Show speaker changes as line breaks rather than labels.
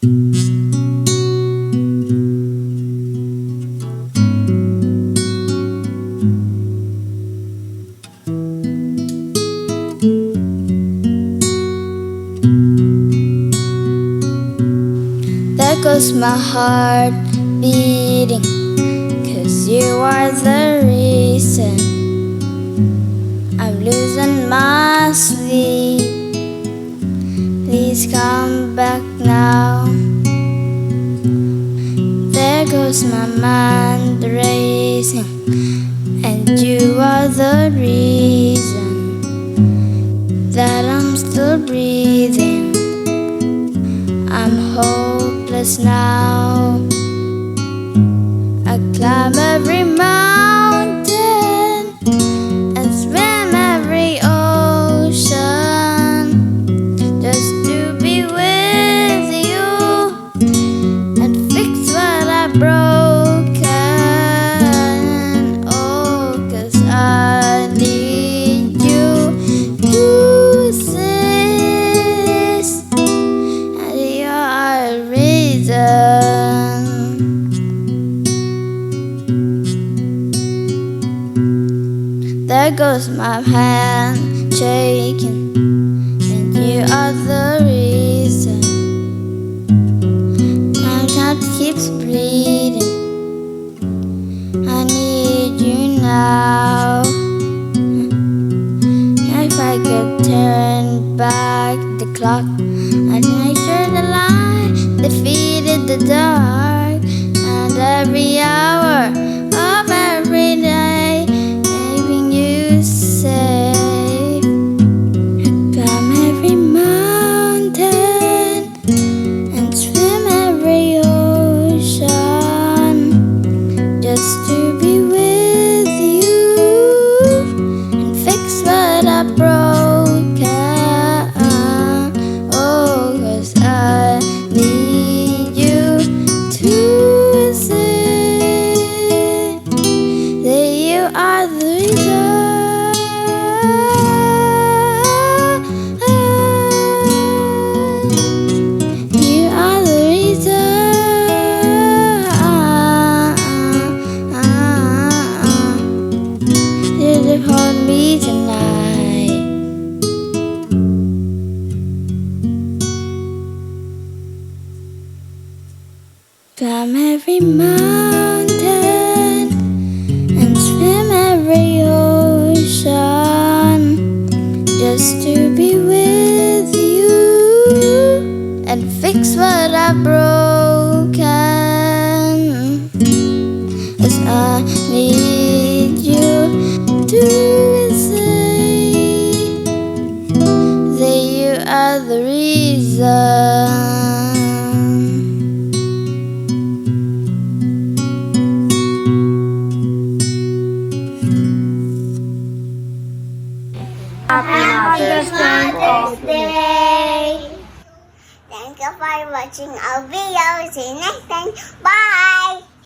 There goes my heart beating, 'cause you are the reason I'm losing my sleep. Please come back now. There goes my mind racing, and you are the reason that I'm still breathing. I'm hopeless now. I climb every mountain and swim every ocean just to be with you and fix what I broken. Oh, 'cause I need you to exist, and you're a reason. There goes my hand shaking, and you are the reason my heart keeps bleeding. I need you now. If I could turn back the clock, I'd make sure the light defeated the dark, and every hour of every day keeping you safe. Climb every mountain and swim every ocean just to be with you and fix what I broken. Oh, 'cause I need you to see that you are the reason. You are the reason. You just hold me tonight. Climb every mountain and swim every ocean just to be with you and fix what I've broken. 'Cause I need you to see that you are the reason.
Happy Mother's Day! Thank you for watching our video. See you next time. Bye!